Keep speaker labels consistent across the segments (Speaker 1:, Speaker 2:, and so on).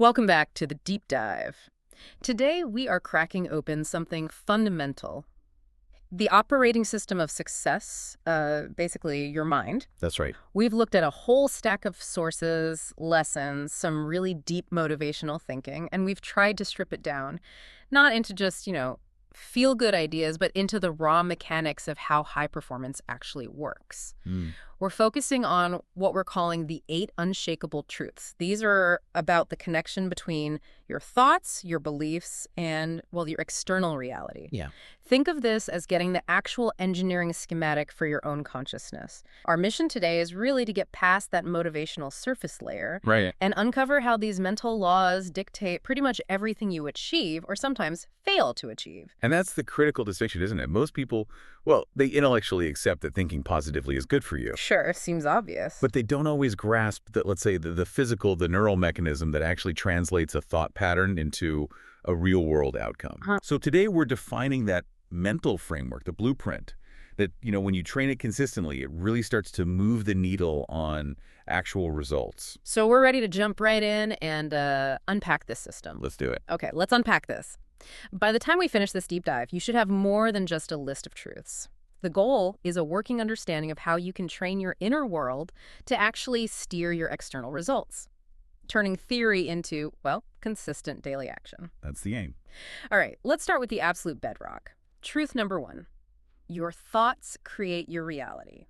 Speaker 1: Welcome back to the deep dive. Today, we are cracking open something fundamental. The operating system of success, basically your mind.
Speaker 2: That's right.
Speaker 1: We've looked at a whole stack of sources, lessons, some really deep motivational thinking, and we've tried to strip it down, not into just, feel-good ideas, but into the raw mechanics of how high performance actually works.
Speaker 2: Mm.
Speaker 1: We're focusing on what we're calling the 8 unshakable truths. These are about the connection between your thoughts, your beliefs, and, well, your external reality.
Speaker 2: Yeah.
Speaker 1: Think of this as getting the actual engineering schematic for your own consciousness. Our mission today is really to get past that motivational surface layer
Speaker 2: Right.
Speaker 1: and uncover how these mental laws dictate pretty much everything you achieve or sometimes fail to achieve.
Speaker 2: And that's the critical distinction, isn't it? Most people, well, they intellectually accept that thinking positively is good for you,
Speaker 1: Sure, seems obvious.
Speaker 2: but they don't always grasp that, let's say, the physical, the neural mechanism that actually translates a thought pattern into a real-world outcome.
Speaker 1: Huh.
Speaker 2: So today we're defining that mental framework, the blueprint, that, when you train it consistently, it really starts to move the needle on actual results.
Speaker 1: So we're ready to jump right in and unpack this system.
Speaker 2: Let's do it.
Speaker 1: Okay, let's unpack this. By the time we finish this deep dive, you should have more than just a list of truths. The goal is a working understanding of how you can train your inner world to actually steer your external results, turning theory into, well, consistent daily action.
Speaker 2: That's the aim.
Speaker 1: All right, let's start with the absolute bedrock. Truth number 1. Your thoughts create your reality.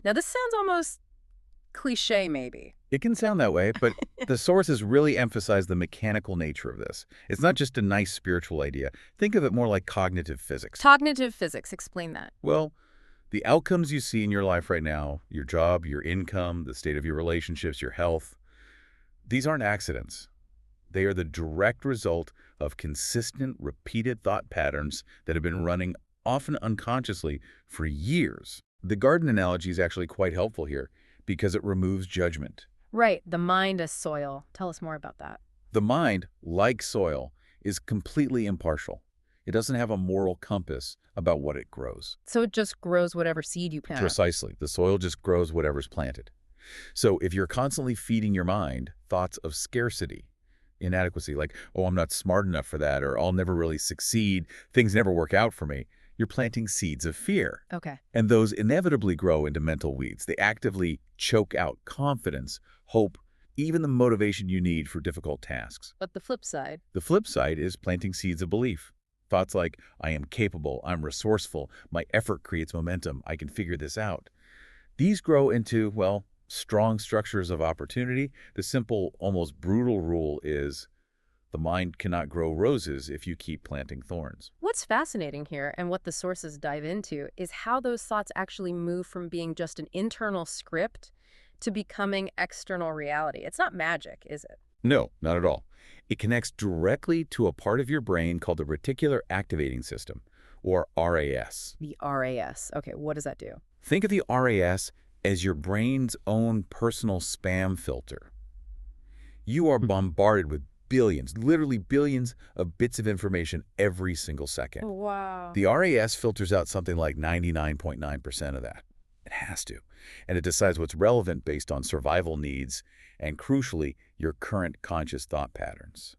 Speaker 1: Now, this sounds almost cliche, maybe.
Speaker 2: It can sound that way, but the sources really emphasize the mechanical nature of this. It's not just a nice spiritual idea. Think of it more like cognitive physics.
Speaker 1: Cognitive physics, explain that.
Speaker 2: Well, the outcomes you see in your life right now, your job, your income, the state of your relationships, your health, these aren't accidents. They are the direct result of consistent, repeated thought patterns that have been running, often unconsciously, for years. The garden analogy is actually quite helpful here because it removes judgment.
Speaker 1: Right, the mind as soil. Tell us more about that.
Speaker 2: The mind, like soil, is completely impartial. It doesn't have a moral compass about what it grows.
Speaker 1: So it just grows whatever seed you plant.
Speaker 2: Precisely. The soil just grows whatever's planted. So if you're constantly feeding your mind thoughts of scarcity, inadequacy, like, oh, I'm not smart enough for that, or I'll never really succeed, things never work out for me, you're planting seeds of fear.
Speaker 1: Okay.
Speaker 2: And those inevitably grow into mental weeds. They actively choke out confidence, hope, even the motivation you need for difficult tasks.
Speaker 1: But the flip side.
Speaker 2: The flip side is planting seeds of belief. Thoughts like, I am capable, I'm resourceful, my effort creates momentum, I can figure this out. These grow into, well, strong structures of opportunity. The simple, almost brutal rule is the mind cannot grow roses if you keep planting thorns.
Speaker 1: What's fascinating here, and what the sources dive into, is how those thoughts actually move from being just an internal script to becoming external reality. It's not magic, is it?
Speaker 2: No, not at all. It connects directly to a part of your brain called the reticular activating system, or RAS.
Speaker 1: The RAS. Okay, what does that do?
Speaker 2: Think of the RAS as your brain's own personal spam filter. You are bombarded with billions, literally billions of bits of information every single second.
Speaker 1: Wow.
Speaker 2: The RAS filters out something like 99.9% of that. It has to. And it decides what's relevant based on survival needs and, crucially, your current conscious thought patterns.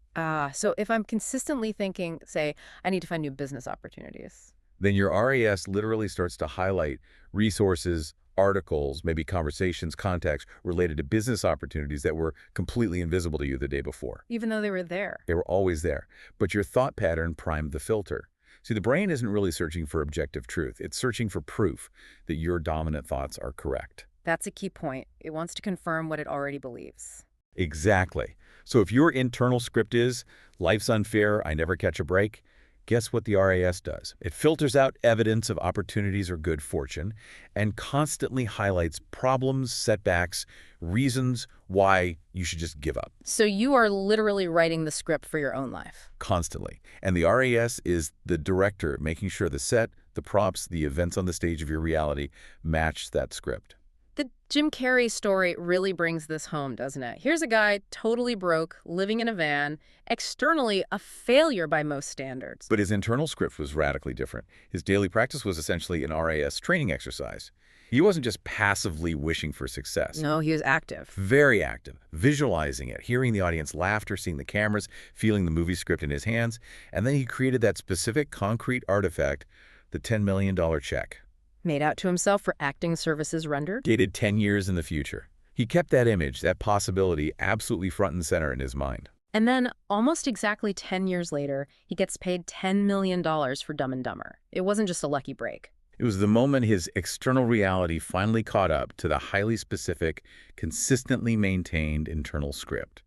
Speaker 1: So if I'm consistently thinking, say, I need to find new business opportunities.
Speaker 2: Then your RAS literally starts to highlight resources, articles, maybe conversations, contacts related to business opportunities that were completely invisible to you the day before.
Speaker 1: Even though they were there.
Speaker 2: They were always there. But your thought pattern primed the filter. See, the brain isn't really searching for objective truth. It's searching for proof that your dominant thoughts are correct.
Speaker 1: That's a key point. It wants to confirm what it already believes.
Speaker 2: Exactly. So if your internal script is, life's unfair, I never catch a break, guess what the RAS does? It filters out evidence of opportunities or good fortune and constantly highlights problems, setbacks, reasons why you should just give up.
Speaker 1: So you are literally writing the script for your own life.
Speaker 2: Constantly. And the RAS is the director, making sure the set, the props, the events on the stage of your reality match that script.
Speaker 1: The Jim Carrey story really brings this home, doesn't it? Here's a guy totally broke, living in a van, externally a failure by most standards.
Speaker 2: But his internal script was radically different. His daily practice was essentially an RAS training exercise. He wasn't just passively wishing for success.
Speaker 1: No, he was active.
Speaker 2: Very active, visualizing it, hearing the audience laughter, seeing the cameras, feeling the movie script in his hands, and then he created that specific concrete artifact, the $10 million check,
Speaker 1: Made out to himself for acting services rendered?
Speaker 2: dated 10 years in the future. He kept that image, that possibility, absolutely front and center in his mind.
Speaker 1: And then, almost exactly 10 years later, he gets paid $10 million for Dumb and Dumber. It wasn't just a lucky break.
Speaker 2: It was the moment his external reality finally caught up to the highly specific, consistently maintained internal script.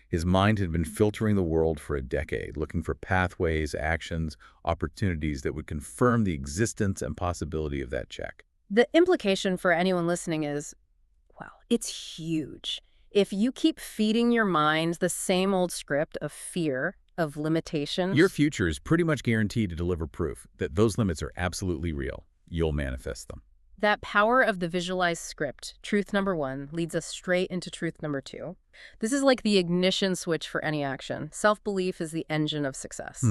Speaker 2: His mind had been filtering the world for a decade, looking for pathways, actions, opportunities that would confirm the existence and possibility of that check.
Speaker 1: The implication for anyone listening is, well, it's huge. If you keep feeding your mind the same old script of fear, of limitations,
Speaker 2: Your future is pretty much guaranteed to deliver proof that those limits are absolutely real. You'll manifest them.
Speaker 1: that power of the visualized script, truth number 1, leads us straight into truth number 2. This is like the ignition switch for any action. Self-belief is the engine of success.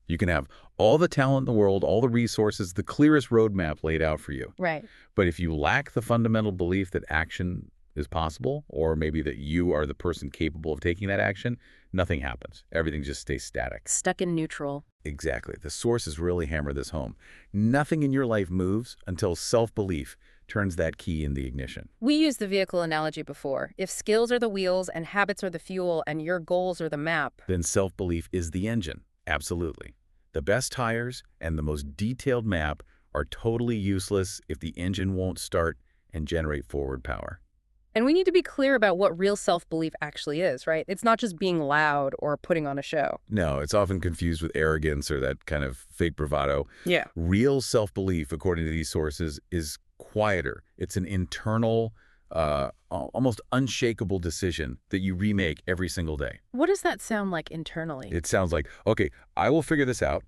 Speaker 2: You can have all the talent in the world, all the resources, the clearest roadmap laid out for you.
Speaker 1: Right.
Speaker 2: But if you lack the fundamental belief that action is possible, or maybe that you are the person capable of taking that action, nothing happens. Everything just stays static.
Speaker 1: Stuck in neutral.
Speaker 2: Exactly. The sources really hammer this home. Nothing in your life moves until self-belief turns that key in the ignition.
Speaker 1: We used the vehicle analogy before. If skills are the wheels and habits are the fuel and your goals are the map,
Speaker 2: Then self-belief is the engine. Absolutely. The best tires and the most detailed map are totally useless if the engine won't start and generate forward power.
Speaker 1: and we need to be clear about what real self-belief actually is, right? It's not just being loud or putting on a show.
Speaker 2: No, it's often confused with arrogance or that kind of fake bravado.
Speaker 1: Yeah.
Speaker 2: Real self-belief, according to these sources, is quieter. It's an internal, almost unshakable decision that you remake every single day.
Speaker 1: What does that sound like internally?
Speaker 2: It sounds like, okay, I will figure this out.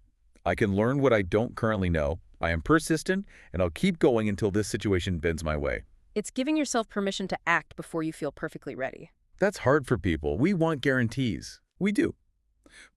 Speaker 2: I can learn what I don't currently know. I am persistent, and I'll keep going until this situation bends my way.
Speaker 1: It's giving yourself permission to act before you feel perfectly ready.
Speaker 2: That's hard for people. We want guarantees. We do.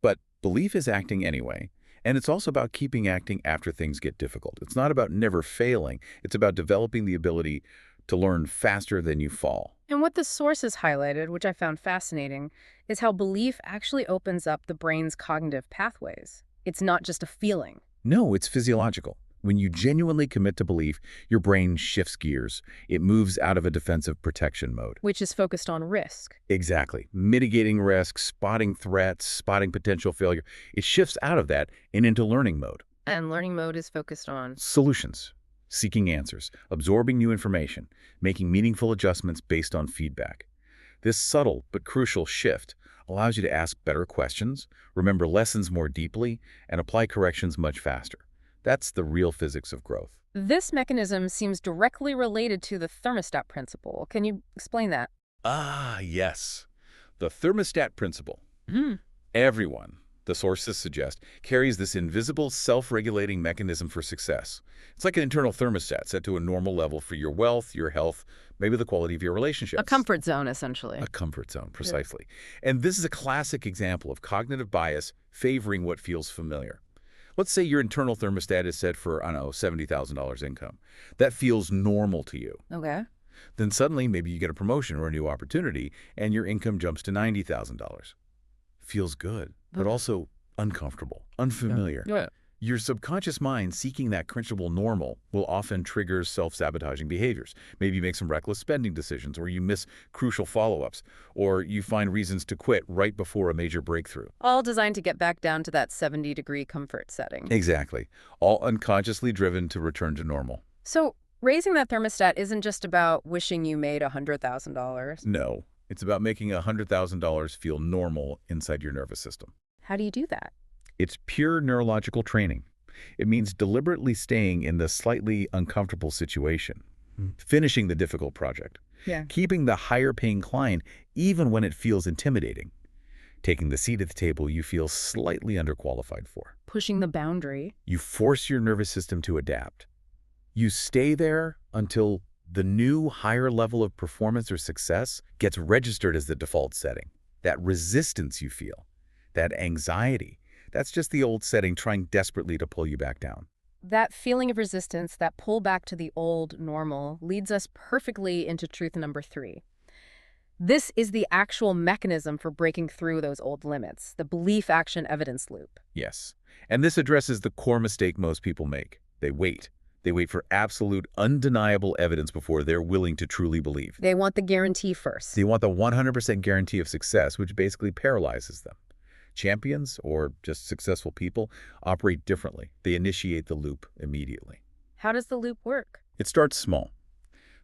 Speaker 2: But belief is acting anyway. And it's also about keeping acting after things get difficult. It's not about never failing. It's about developing the ability to learn faster than you fall.
Speaker 1: And what the sources highlighted, which I found fascinating, is how belief actually opens up the brain's cognitive pathways. It's not just a feeling.
Speaker 2: No, it's physiological. When you genuinely commit to belief, your brain shifts gears. It moves out of a defensive protection mode.
Speaker 1: Which is focused on risk.
Speaker 2: Exactly. Mitigating risks, spotting threats, spotting potential failure. It shifts out of that and into learning mode.
Speaker 1: And learning mode is focused on
Speaker 2: Solutions. Seeking answers. Absorbing new information. Making meaningful adjustments based on feedback. This subtle but crucial shift allows you to ask better questions, remember lessons more deeply, and apply corrections much faster. That's the real physics of growth.
Speaker 1: This mechanism seems directly related to the thermostat principle. Can you explain that?
Speaker 2: Ah, yes. The thermostat principle.
Speaker 1: Hmm.
Speaker 2: Everyone, the sources suggest, carries this invisible self-regulating mechanism for success. It's like an internal thermostat set to a normal level for your wealth, your health, maybe the quality of your relationships.
Speaker 1: A comfort zone, essentially.
Speaker 2: A comfort zone, precisely. And this is a classic example of cognitive bias favoring what feels familiar. Let's say your internal thermostat is set for, I don't know, $70,000 income. That feels normal to you.
Speaker 1: Okay.
Speaker 2: Then suddenly maybe you get a promotion or a new opportunity and your income jumps to $90,000. Feels good, but also uncomfortable, unfamiliar.
Speaker 1: Yeah.
Speaker 2: Your subconscious mind seeking that crunchable normal will often trigger self-sabotaging behaviors. Maybe you make some reckless spending decisions, or you miss crucial follow-ups, or you find reasons to quit right before a major breakthrough.
Speaker 1: All designed to get back down to that 70-degree comfort setting.
Speaker 2: Exactly. All unconsciously driven to return to normal.
Speaker 1: So raising that thermostat isn't just about wishing you made $100,000.
Speaker 2: No, it's about making $100,000 feel normal inside your nervous system.
Speaker 1: How do you do that?
Speaker 2: It's pure neurological training. It means deliberately staying in the slightly uncomfortable situation, finishing the difficult project,
Speaker 1: Yeah.
Speaker 2: keeping the higher-paying client even when it feels intimidating, taking the seat at the table you feel slightly underqualified for.
Speaker 1: Pushing the boundary.
Speaker 2: You force your nervous system to adapt. You stay there until the new higher level of performance or success gets registered as the default setting. That resistance you feel, that anxiety, that's just the old setting trying desperately to pull you back down.
Speaker 1: That feeling of resistance, that pull back to the old normal, leads us perfectly into truth number 3. This is the actual mechanism for breaking through those old limits, the belief action evidence loop.
Speaker 2: Yes. And this addresses the core mistake most people make. They wait. They wait for absolute, undeniable evidence before they're willing to truly believe.
Speaker 1: They want the guarantee first.
Speaker 2: They want the 100% guarantee of success, which basically paralyzes them. Champions, or just successful people, operate differently. They initiate the loop immediately.
Speaker 1: How does the loop work?
Speaker 2: It starts small.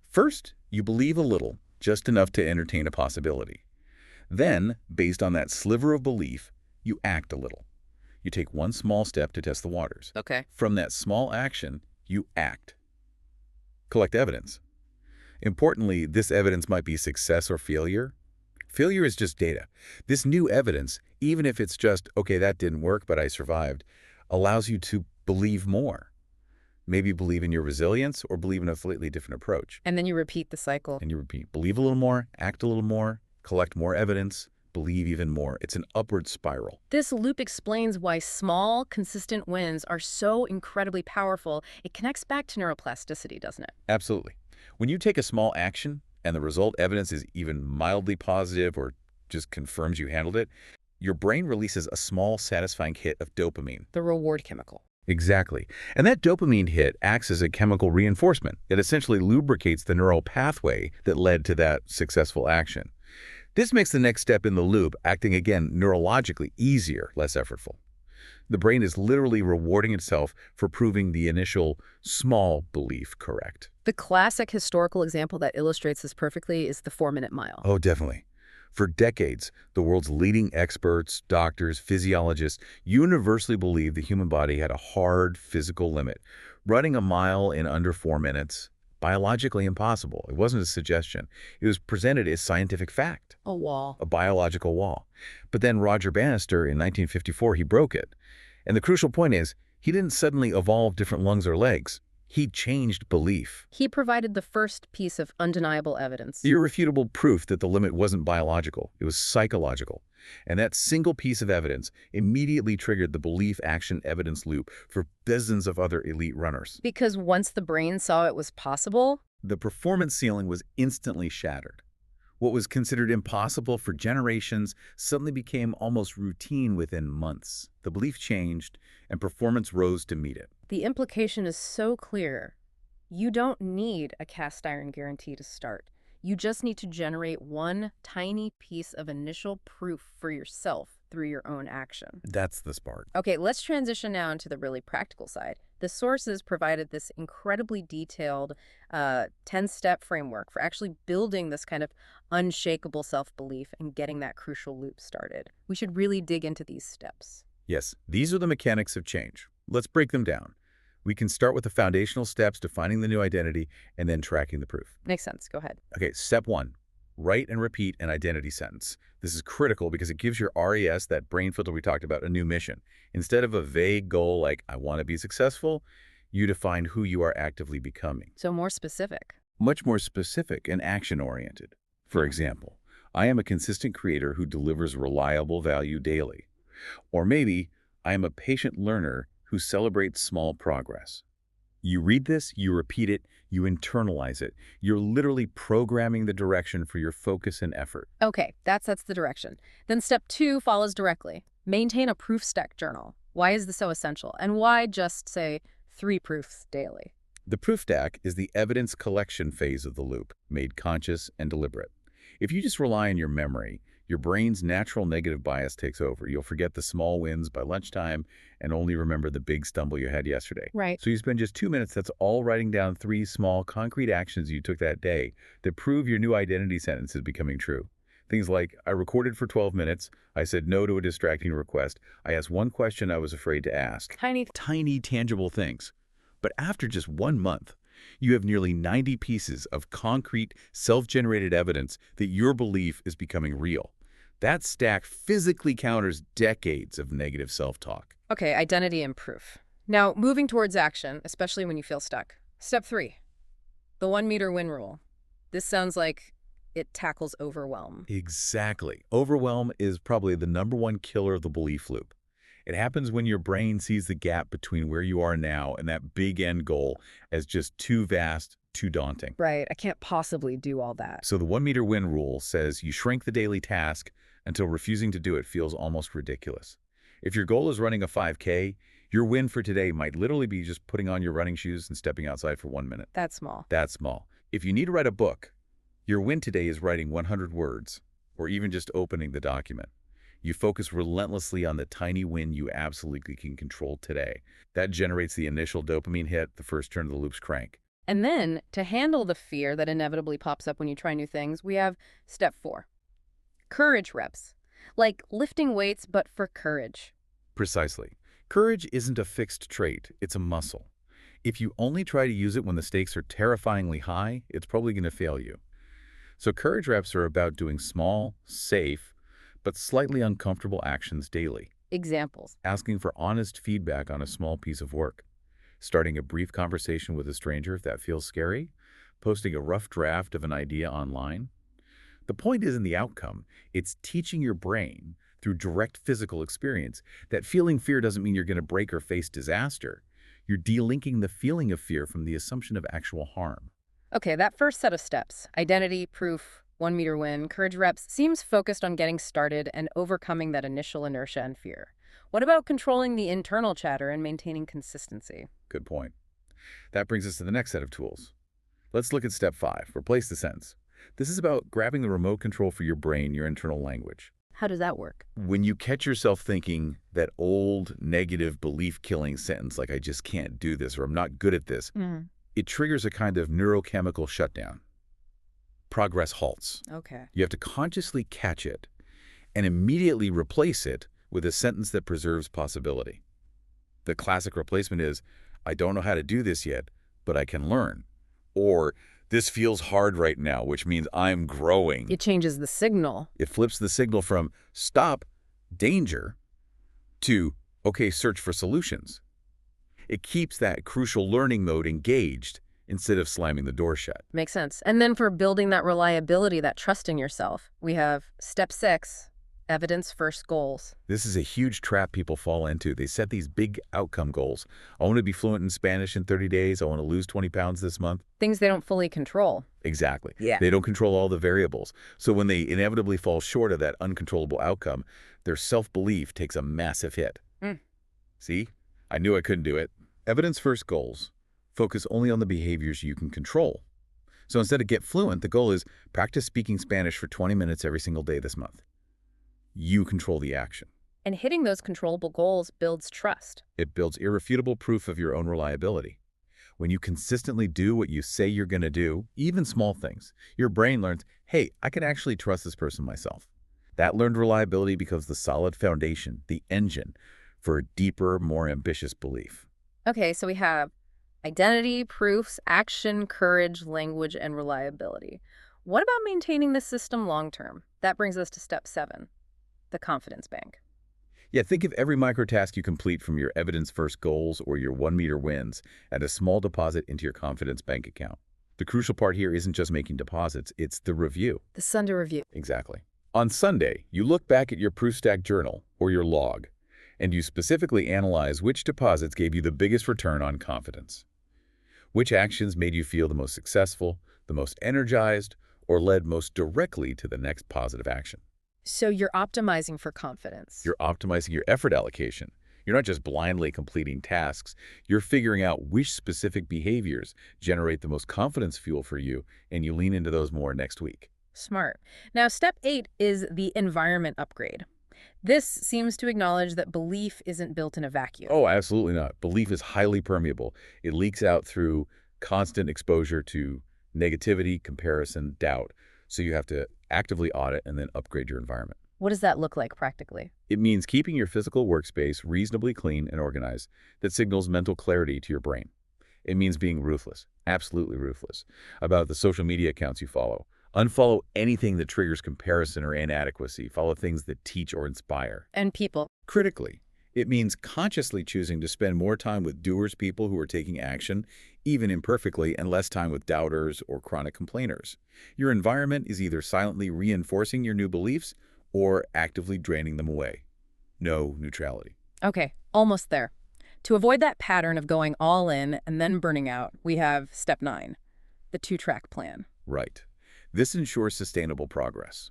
Speaker 2: First, you believe a little, just enough to entertain a possibility. Then, based on that sliver of belief, you act a little. You take one small step to test the waters.
Speaker 1: Okay.
Speaker 2: From that small action, you act. Collect evidence. Importantly, this evidence might be success or failure. Failure is just data. This new evidence, even if it's just, okay, that didn't work, but I survived, allows you to believe more. Maybe believe in your resilience or believe in a slightly different approach.
Speaker 1: And then you repeat the cycle.
Speaker 2: And you repeat, believe a little more, act a little more, collect more evidence, believe even more. It's an upward spiral.
Speaker 1: This loop explains why small, consistent wins are so incredibly powerful. It connects back to neuroplasticity, doesn't it?
Speaker 2: Absolutely. When you take a small action and the result evidence is even mildly positive or just confirms you handled it, your brain releases a small, satisfying hit of dopamine.
Speaker 1: The reward chemical.
Speaker 2: Exactly. And that dopamine hit acts as a chemical reinforcement. It essentially lubricates the neural pathway that led to that successful action. This makes the next step in the loop, acting again neurologically, easier, less effortful. The brain is literally rewarding itself for proving the initial small belief correct.
Speaker 1: The classic historical example that illustrates this perfectly is the 4-minute mile.
Speaker 2: Oh, definitely. For decades, the world's leading experts, doctors, physiologists universally believed the human body had a hard physical limit. Running a mile in under 4 minutes, biologically impossible. It wasn't a suggestion. It was presented as scientific fact,
Speaker 1: A wall.
Speaker 2: a biological wall. But then Roger Bannister in 1954, he broke it. And the crucial point is, he didn't suddenly evolve different lungs or legs. He changed belief.
Speaker 1: He provided the first piece of undeniable evidence.
Speaker 2: Irrefutable proof that the limit wasn't biological, it was psychological. And that single piece of evidence immediately triggered the belief-action-evidence loop for dozens of other elite runners.
Speaker 1: Because once the brain saw it was possible,
Speaker 2: The performance ceiling was instantly shattered. What was considered impossible for generations suddenly became almost routine within months. The belief changed, and performance rose to meet it.
Speaker 1: the implication is so clear. You don't need a cast iron guarantee to start. You just need to generate one tiny piece of initial proof for yourself through your own action.
Speaker 2: That's the spark.
Speaker 1: Okay, let's transition now into the really practical side. The sources provided this incredibly detailed 10-step framework for actually building this kind of unshakable self-belief and getting that crucial loop started. We should really dig into these steps.
Speaker 2: Yes, these are the mechanics of change. Let's break them down. We can start with the foundational steps, defining the new identity, and then tracking the proof.
Speaker 1: Makes sense. Go ahead.
Speaker 2: Okay, step 1, write and repeat an identity sentence. This is critical because it gives your RES, that brain filter we talked about, a new mission. Instead of a vague goal like, I want to be successful, you define who you are actively becoming.
Speaker 1: So more specific.
Speaker 2: Much more specific and action-oriented. For example, I am a consistent creator who delivers reliable value daily. Or maybe, I am a patient learner who celebrates small progress. You read this, you repeat it, you internalize it. You're literally programming the direction for your focus and effort.
Speaker 1: Okay, that sets the direction. Then step 2 follows directly. Maintain a proof stack journal. Why is this so essential? And why just, say, 3 proofs daily?
Speaker 2: The proof stack is the evidence collection phase of the loop, made conscious and deliberate. If you just rely on your memory, your brain's natural negative bias takes over. You'll forget the small wins by lunchtime and only remember the big stumble you had yesterday.
Speaker 1: Right.
Speaker 2: So you spend just 2 minutes, that's all writing down 3 small, concrete actions you took that day that prove your new identity sentence is becoming true. Things like, I recorded for 12 minutes, I said no to a distracting request, I asked one question I was afraid to ask. Tiny, tangible things. But after just 1 month, you have nearly 90 pieces of concrete, self-generated evidence that your belief is becoming real. That stack physically counters decades of negative self-talk.
Speaker 1: Okay, identity and proof. Now, moving towards action, especially when you feel stuck. Step 3, the 1-meter win rule. This sounds like it tackles overwhelm.
Speaker 2: Exactly. Overwhelm is probably the #1 killer of the belief loop. It happens when your brain sees the gap between where you are now and that big end goal as just too vast, too daunting.
Speaker 1: Right, I can't possibly do all that.
Speaker 2: So the 1 meter win rule says you shrink the daily task until refusing to do it feels almost ridiculous. If your goal is running a 5K, your win for today might literally be just putting on your running shoes and stepping outside for 1 minute.
Speaker 1: That's small.
Speaker 2: That's small. If you need to write a book, your win today is writing 100 words, or even just opening the document. You focus relentlessly on the tiny win you absolutely can control today. That generates the initial dopamine hit, the first turn of the loop's crank.
Speaker 1: And then, to handle the fear that inevitably pops up when you try new things, we have step 4. Courage reps. Like lifting weights, but for courage.
Speaker 2: Precisely. Courage isn't a fixed trait, it's a muscle. If you only try to use it when the stakes are terrifyingly high, it's probably going to fail you. So courage reps are about doing small, safe, but slightly uncomfortable actions daily.
Speaker 1: Examples.
Speaker 2: Asking for honest feedback on a small piece of work. Starting a brief conversation with a stranger if that feels scary. Posting a rough draft of an idea online. The point isn't the outcome. It's teaching your brain, through direct physical experience, that feeling fear doesn't mean you're going to break or face disaster. You're delinking the feeling of fear from the assumption of actual harm.
Speaker 1: Okay, that first set of steps, identity, proof, 1 meter win, courage reps, seems focused on getting started and overcoming that initial inertia and fear. What about controlling the internal chatter and maintaining consistency?
Speaker 2: Good point. That brings us to the next set of tools. Let's look at step 5, replace the sentence. This is about grabbing the remote control for your brain, your internal language.
Speaker 1: How does that work?
Speaker 2: When you catch yourself thinking that old, negative, belief-killing sentence like, I just can't do this, or I'm not good at this, it triggers a kind of neurochemical shutdown. Progress halts.
Speaker 1: Okay.
Speaker 2: You have to consciously catch it and immediately replace it with a sentence that preserves possibility. The classic replacement is, I don't know how to do this yet, but I can learn. Or, this feels hard right now, which means I'm growing.
Speaker 1: It changes the signal.
Speaker 2: It flips the signal from stop, danger, to okay, search for solutions. It keeps that crucial learning mode engaged instead of slamming the door shut.
Speaker 1: Makes sense. And then for building that reliability, that trust in yourself, we have step 6, evidence first goals.
Speaker 2: This is a huge trap people fall into. They set these big outcome goals. I want to be fluent in Spanish in 30 days. I want to lose 20 pounds this month.
Speaker 1: Things they don't fully control.
Speaker 2: Exactly.
Speaker 1: Yeah.
Speaker 2: They don't control all the variables. So when they inevitably fall short of that uncontrollable outcome, their self-belief takes a massive hit. See? I knew I couldn't do it. Evidence-first goals focus only on the behaviors you can control. So instead of get fluent, the goal is practice speaking Spanish for 20 minutes every single day this month. You control the action.
Speaker 1: And hitting those controllable goals builds trust.
Speaker 2: It builds irrefutable proof of your own reliability. When you consistently do what you say you're going to do, even small things, your brain learns, hey, I can actually trust this person myself. That learned reliability becomes the solid foundation, the engine, for a deeper, more ambitious belief.
Speaker 1: Okay, so we have identity, proofs, action, courage, language, and reliability. What about maintaining this system long-term? That brings us to step 7, the confidence bank.
Speaker 2: Yeah, think of every microtask you complete, from your evidence-first goals or your 1-meter wins, as a small deposit into your confidence bank account. The crucial part here isn't just making deposits, it's the review.
Speaker 1: The Sunday review.
Speaker 2: Exactly. On Sunday, you look back at your proof stack journal or your log, and you specifically analyze which deposits gave you the biggest return on confidence. Which actions made you feel the most successful, the most energized, or led most directly to the next positive action.
Speaker 1: So you're optimizing for confidence.
Speaker 2: You're optimizing your effort allocation. You're not just blindly completing tasks. You're figuring out which specific behaviors generate the most confidence fuel for you, and you lean into those more next week.
Speaker 1: Smart. Now, step 8 is the environment upgrade. This seems to acknowledge that belief isn't built in a vacuum.
Speaker 2: Oh, absolutely not. Belief is highly permeable. It leaks out through constant exposure to negativity, comparison, doubt. So you have to actively audit and then upgrade your environment.
Speaker 1: What does that look like practically?
Speaker 2: It means keeping your physical workspace reasonably clean and organized that signals mental clarity to your brain. It means being ruthless, absolutely ruthless, about the social media accounts you follow. Unfollow anything that triggers comparison or inadequacy. Follow things that teach or inspire.
Speaker 1: And people.
Speaker 2: Critically, it means consciously choosing to spend more time with doers, people who are taking action, even imperfectly, and less time with doubters or chronic complainers. Your environment is either silently reinforcing your new beliefs or actively draining them away. No neutrality.
Speaker 1: Okay, almost there. To avoid that pattern of going all in and then burning out, we have step 9, the two-track plan.
Speaker 2: Right. This ensures sustainable progress.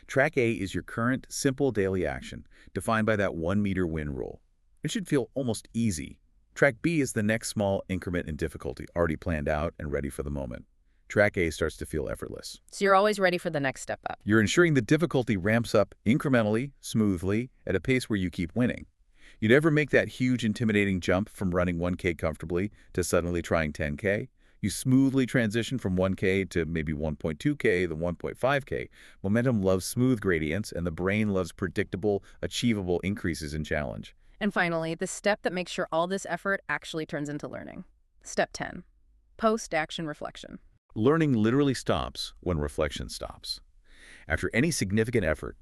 Speaker 2: Track A is your current, simple daily action, defined by that 1-meter win rule. It should feel almost easy. Track B is the next small increment in difficulty, already planned out and ready for the moment. Track A starts to feel effortless.
Speaker 1: So you're always ready for the next step up.
Speaker 2: You're ensuring the difficulty ramps up incrementally, smoothly, at a pace where you keep winning. You never make that huge, intimidating jump from running 1K comfortably to suddenly trying 10K. You smoothly transition from 1K to maybe 1.2K, then 1.5K. Momentum loves smooth gradients, and the brain loves predictable, achievable increases in challenge.
Speaker 1: And finally, the step that makes sure all this effort actually turns into learning. Step 10, post-action reflection.
Speaker 2: Learning literally stops when reflection stops. After any significant effort,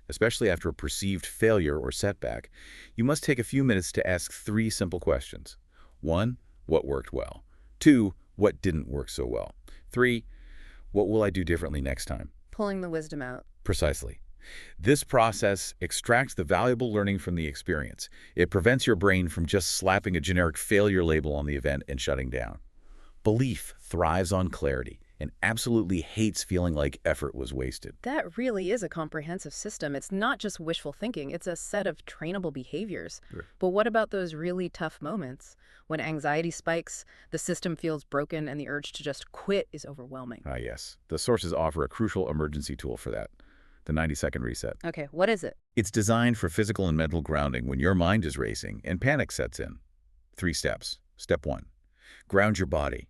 Speaker 2: especially after a perceived failure or setback, you must take a few minutes to ask 3 simple questions. 1, what worked well? 2, what didn't work so well? 3, what will I do differently next time?
Speaker 1: Pulling the wisdom out.
Speaker 2: Precisely. This process extracts the valuable learning from the experience. It prevents your brain from just slapping a generic failure label on the event and shutting down. Belief thrives on clarity and absolutely hates feeling like effort was wasted.
Speaker 1: That really is a comprehensive system. It's not just wishful thinking, it's a set of trainable behaviors.
Speaker 2: Sure.
Speaker 1: But what about those really tough moments? When anxiety spikes, the system feels broken, and the urge to just quit is overwhelming.
Speaker 2: Ah, yes. The sources offer a crucial emergency tool for that, the 90-second reset.
Speaker 1: Okay, what is it?
Speaker 2: It's designed for physical and mental grounding when your mind is racing and panic sets in. 3 steps. Step 1. Ground your body.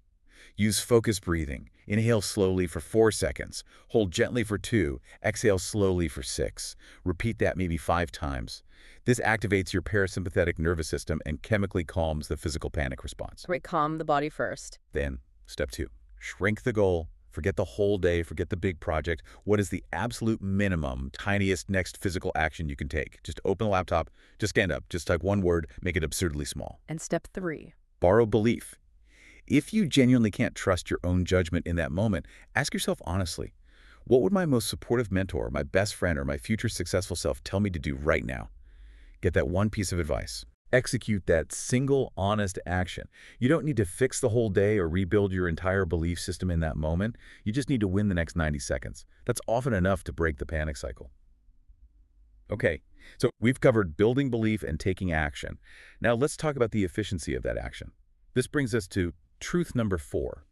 Speaker 2: Use focused breathing. Inhale slowly for 4 seconds. Hold gently for 2. Exhale slowly for 6. Repeat that maybe 5 times. This activates your parasympathetic nervous system and chemically calms the physical panic response.
Speaker 1: Great, calm the body first.
Speaker 2: Then, step 2. Shrink the goal. Forget the whole day. Forget the big project. What is the absolute minimum, tiniest next physical action you can take? Just open the laptop. Just stand up. Just type one word. Make it absurdly small.
Speaker 1: And step 3.
Speaker 2: Borrow belief. If you genuinely can't trust your own judgment in that moment, ask yourself honestly, what would my most supportive mentor, my best friend, or my future successful self tell me to do right now? Get that one piece of advice. Execute that single, honest action. You don't need to fix the whole day or rebuild your entire belief system in that moment. You just need to win the next 90 seconds. That's often enough to break the panic cycle. Okay, so we've covered building belief and taking action. Now let's talk about the efficiency of that action. This brings us to truth number 4.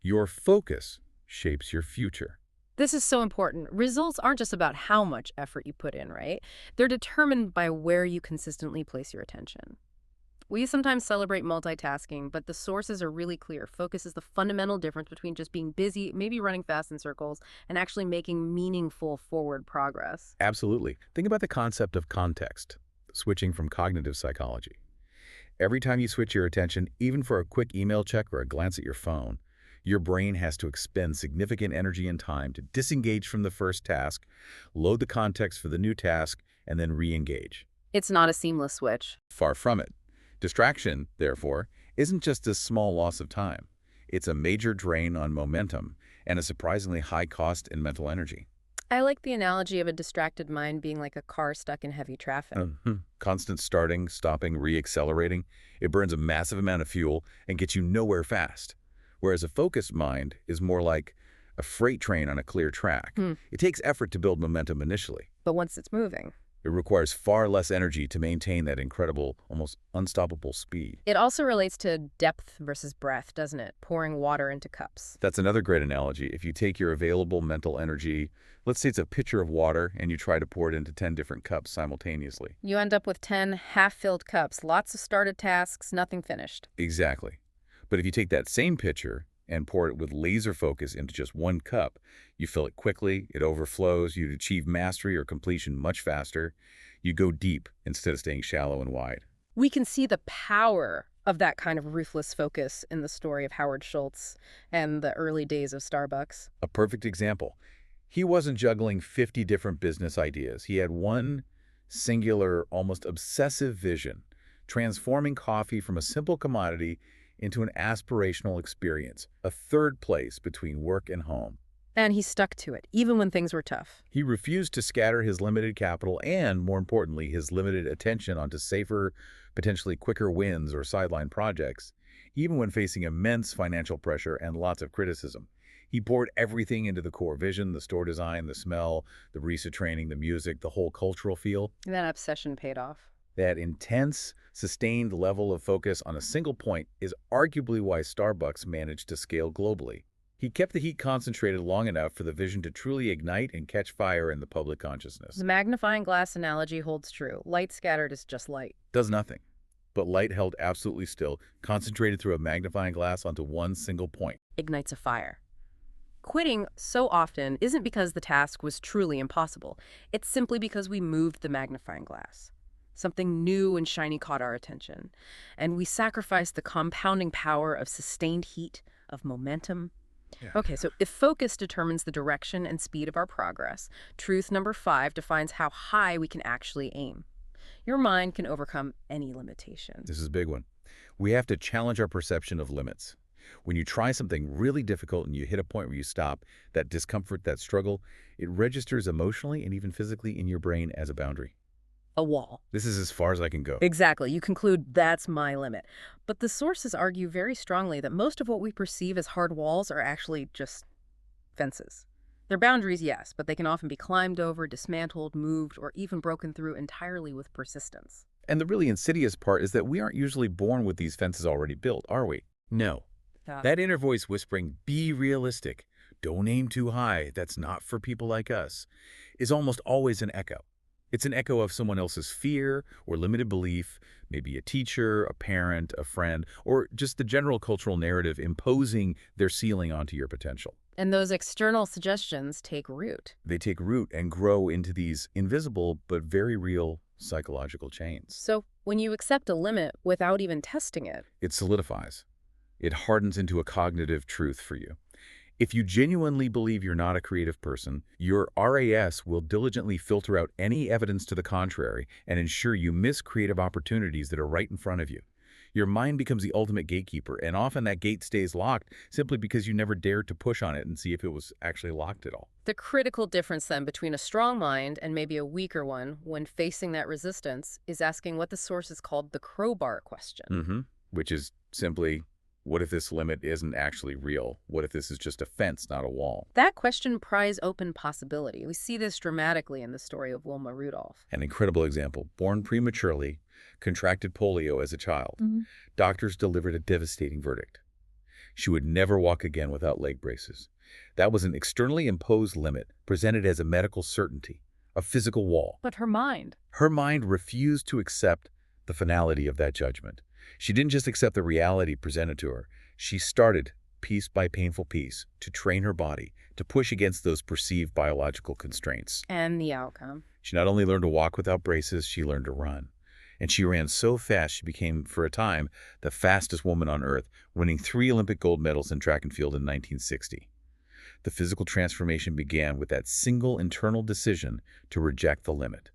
Speaker 2: Your focus shapes your future.
Speaker 1: This is so important. Results aren't just about how much effort you put in, right? They're determined by where you consistently place your attention. We sometimes celebrate multitasking, but the sources are really clear. Focus is the fundamental difference between just being busy, maybe running fast in circles, and actually making meaningful forward progress.
Speaker 2: Absolutely. Think about the concept of context, switching from cognitive psychology. Every time you switch your attention, even for a quick email check or a glance at your phone, your brain has to expend significant energy and time to disengage from the first task, load the context for the new task, and then re-engage.
Speaker 1: It's not a seamless switch.
Speaker 2: Far from it. Distraction, therefore, isn't just a small loss of time. It's a major drain on momentum and a surprisingly high cost in mental energy.
Speaker 1: I like the analogy of a distracted mind being like a car stuck in heavy traffic.
Speaker 2: Constant starting, stopping, re-accelerating. It burns a massive amount of fuel and gets you nowhere fast. Whereas a focused mind is more like a freight train on a clear track. It takes effort to build momentum initially.
Speaker 1: But once it's moving,
Speaker 2: It requires far less energy to maintain that incredible, almost unstoppable speed.
Speaker 1: it also relates to depth versus breadth, doesn't it? Pouring water into cups.
Speaker 2: That's another great analogy. If you take your available mental energy, let's say it's a pitcher of water, and you try to pour it into 10 different cups simultaneously.
Speaker 1: You end up with 10 half-filled cups, lots of started tasks, nothing finished.
Speaker 2: Exactly. But if you take that same pitcher and pour it with laser focus into just one cup, you fill it quickly, it overflows, you'd achieve mastery or completion much faster. You go deep instead of staying shallow and wide.
Speaker 1: We can see the power of that kind of ruthless focus in the story of Howard Schultz and the early days of Starbucks.
Speaker 2: A perfect example. He wasn't juggling 50 different business ideas. He had one singular, almost obsessive vision, transforming coffee from a simple commodity into an aspirational experience, a third place between work and home.
Speaker 1: And he stuck to it, even when things were tough.
Speaker 2: He refused to scatter his limited capital and, more importantly, his limited attention onto safer, potentially quicker wins or sideline projects, even when facing immense financial pressure and lots of criticism. He poured everything into the core vision, the store design, the smell, the barista training, the music, the whole cultural feel.
Speaker 1: That obsession paid off.
Speaker 2: That intense, sustained level of focus on a single point is arguably why Starbucks managed to scale globally. He kept the heat concentrated long enough for the vision to truly ignite and catch fire in the public consciousness.
Speaker 1: The magnifying glass analogy holds true. Light scattered is just light.
Speaker 2: Does nothing, but light held absolutely still, concentrated through a magnifying glass onto one single point.
Speaker 1: Ignites a fire. Quitting so often isn't because the task was truly impossible. It's simply because we moved the magnifying glass. Something new and shiny caught our attention, and we sacrificed the compounding power of sustained heat, of momentum.
Speaker 2: Yeah.
Speaker 1: Okay, so if focus determines the direction and speed of our progress, truth number 5 defines how high we can actually aim. Your mind can overcome any limitation.
Speaker 2: This is a big one. We have to challenge our perception of limits. When you try something really difficult and you hit a point where you stop, that discomfort, that struggle, it registers emotionally and even physically in your brain as a boundary.
Speaker 1: A wall.
Speaker 2: This is as far as I can go.
Speaker 1: Exactly. You conclude that's my limit. But the sources argue very strongly that most of what we perceive as hard walls are actually just fences. They're boundaries, yes, but they can often be climbed over, dismantled, moved, or even broken through entirely with persistence.
Speaker 2: And the really insidious part is that we aren't usually born with these fences already built, are we? No. That inner voice whispering, be realistic, don't aim too high, that's not for people like us, is almost always an echo. It's an echo of someone else's fear or limited belief, maybe a teacher, a parent, a friend, or just the general cultural narrative imposing their ceiling onto your potential.
Speaker 1: And those external suggestions take root.
Speaker 2: They take root and grow into these invisible but very real psychological chains.
Speaker 1: So when you accept a limit without even testing it,
Speaker 2: It solidifies. It hardens into a cognitive truth for you. If you genuinely believe you're not a creative person, your RAS will diligently filter out any evidence to the contrary and ensure you miss creative opportunities that are right in front of you. Your mind becomes the ultimate gatekeeper, and often that gate stays locked simply because you never dared to push on it and see if it was actually locked at all.
Speaker 1: the critical difference then between a strong mind and maybe a weaker one when facing that resistance is asking what the sources called the crowbar question.
Speaker 2: Which is simply, what if this limit isn't actually real? What if this is just a fence, not a wall?
Speaker 1: That question pries open possibility. We see this dramatically in the story of Wilma Rudolph.
Speaker 2: An incredible example. Born prematurely, contracted polio as a child. Doctors delivered a devastating verdict. She would never walk again without leg braces. That was an externally imposed limit, presented as a medical certainty, a physical wall.
Speaker 1: But her mind.
Speaker 2: Her mind refused to accept the finality of that judgment. She didn't just accept the reality presented to her. She started, piece by painful piece, to train her body, to push against those perceived biological constraints.
Speaker 1: And the outcome.
Speaker 2: She not only learned to walk without braces, she learned to run. And she ran so fast she became, for a time, the fastest woman on Earth, winning 3 Olympic gold medals in track and field in 1960. The physical transformation began with that single internal decision to reject the limit.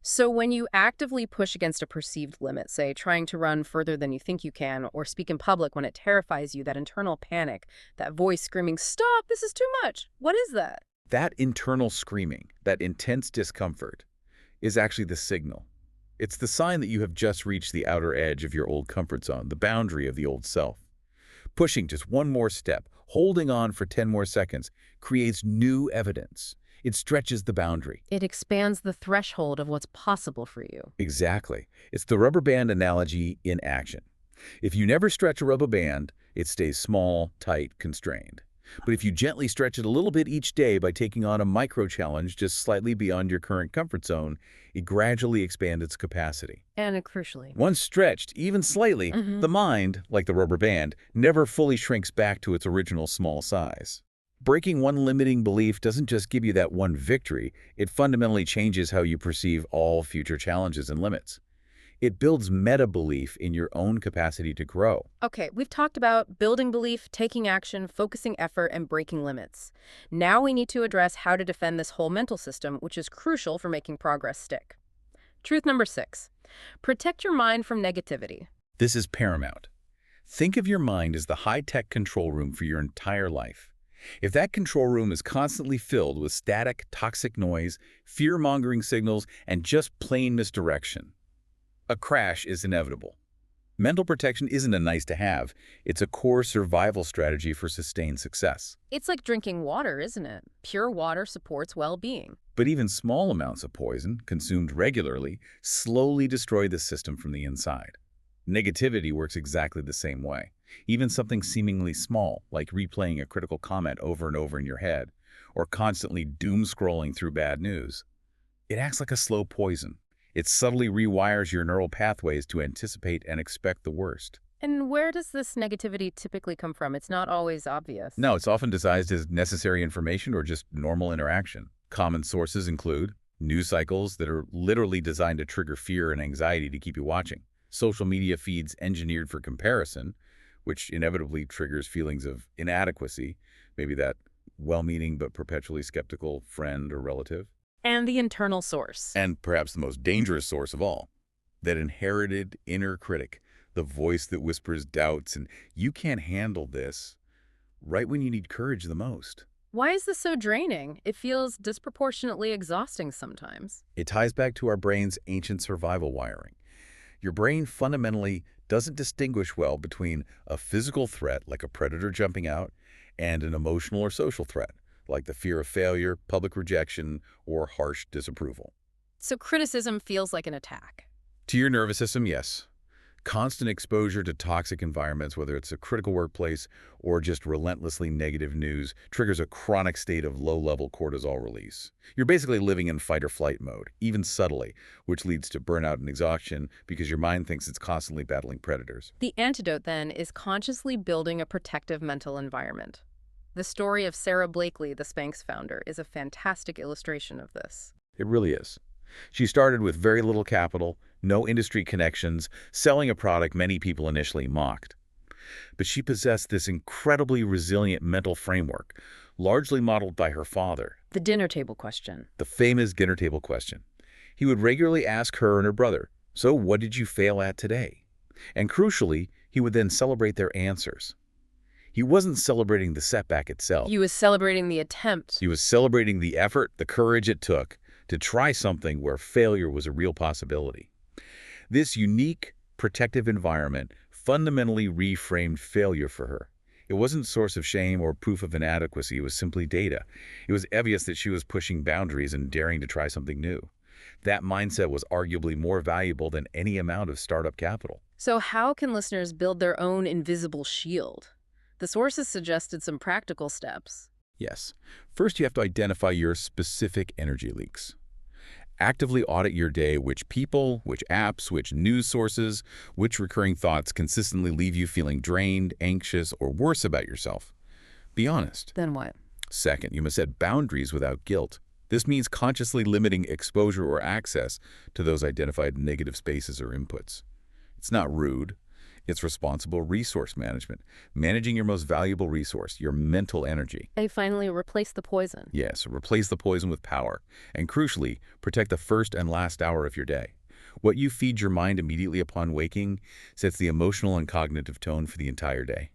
Speaker 1: So when you actively push against a perceived limit, say trying to run further than you think you can, or speak in public when it terrifies you, that internal panic, that voice screaming, "Stop, this is too much," what is that?
Speaker 2: That internal screaming, that intense discomfort, is actually the signal. It's the sign that you have just reached the outer edge of your old comfort zone, the boundary of the old self. Pushing just one more step, holding on for 10 more seconds, creates new evidence. It stretches the boundary.
Speaker 1: It expands the threshold of what's possible for you.
Speaker 2: Exactly. It's the rubber band analogy in action. If you never stretch a rubber band, it stays small, tight, constrained. But if you gently stretch it a little bit each day by taking on a micro-challenge just slightly beyond your current comfort zone, it gradually expands its capacity.
Speaker 1: And crucially,
Speaker 2: Once stretched, even slightly, the mind, like the rubber band, never fully shrinks back to its original small size. Breaking one limiting belief doesn't just give you that one victory, it fundamentally changes how you perceive all future challenges and limits. It builds meta-belief in your own capacity to grow.
Speaker 1: okay, we've talked about building belief, taking action, focusing effort, and breaking limits. Now we need to address how to defend this whole mental system, which is crucial for making progress stick. Truth number 6. Protect your mind from negativity.
Speaker 2: This is paramount. Think of your mind as the high-tech control room for your entire life. If that control room is constantly filled with static, toxic noise, fear-mongering signals, and just plain misdirection, a crash is inevitable. Mental protection isn't a nice-to-have. It's a core survival strategy for sustained success.
Speaker 1: It's like drinking water, isn't it? Pure water supports well-being.
Speaker 2: But even small amounts of poison, consumed regularly, slowly destroy the system from the inside. Negativity works exactly the same way. Even something seemingly small, like replaying a critical comment over and over in your head, or constantly doom-scrolling through bad news, it acts like a slow poison. It subtly rewires your neural pathways to anticipate and expect the worst.
Speaker 1: And where does this negativity typically come from? It's not always obvious.
Speaker 2: No, it's often disguised as necessary information or just normal interaction. Common sources include news cycles that are literally designed to trigger fear and anxiety to keep you watching, social media feeds engineered for comparison, which inevitably triggers feelings of inadequacy, maybe that well-meaning but perpetually skeptical friend or relative.
Speaker 1: And the internal source.
Speaker 2: And perhaps the most dangerous source of all, that inherited inner critic, the voice that whispers doubts and "you can't handle this" right when you need courage the most.
Speaker 1: Why is this so draining? It feels disproportionately exhausting sometimes.
Speaker 2: It ties back to our brain's ancient survival wiring. Your brain fundamentally doesn't distinguish well between a physical threat, like a predator jumping out, and an emotional or social threat, like the fear of failure, public rejection, or harsh disapproval.
Speaker 1: So criticism feels like an attack.
Speaker 2: To your nervous system, yes. Constant exposure to toxic environments, whether it's a critical workplace or just relentlessly negative news, triggers a chronic state of low-level cortisol release. You're basically living in fight-or-flight mode, even subtly, which leads to burnout and exhaustion because your mind thinks it's constantly battling predators.
Speaker 1: The antidote, then, is consciously building a protective mental environment. The story of Sarah Blakely, the Spanx founder, is a fantastic illustration of this.
Speaker 2: It really is. She started with very little capital, no industry connections, selling a product many people initially mocked. But she possessed this incredibly resilient mental framework, largely modeled by her father,
Speaker 1: The dinner table question.
Speaker 2: the famous dinner table question. He would regularly ask her and her brother, "So what did you fail at today?" And crucially, he would then celebrate their answers. He wasn't celebrating the setback itself.
Speaker 1: He was celebrating the attempt.
Speaker 2: He was celebrating the effort, the courage it took to try something where failure was a real possibility. This unique, protective environment fundamentally reframed failure for her. It wasn't a source of shame or proof of inadequacy, it was simply data. It was obvious that she was pushing boundaries and daring to try something new. That mindset was arguably more valuable than any amount of startup capital.
Speaker 1: So how can listeners build their own invisible shield? The sources suggested some practical steps.
Speaker 2: Yes. First, you have to identify your specific energy leaks. Actively audit your day, which people, which apps, which news sources, which recurring thoughts consistently leave you feeling drained, anxious, or worse about yourself. Be honest.
Speaker 1: Then what?
Speaker 2: Second, you must set boundaries without guilt. This means consciously limiting exposure or access to those identified negative spaces or inputs. It's not rude. It's responsible resource management, managing your most valuable resource, your mental energy.
Speaker 1: They finally replaced the poison.
Speaker 2: Yes, replace the poison with power, and crucially, protect the first and last hour of your day. What you feed your mind immediately upon waking sets the emotional and cognitive tone for the entire day.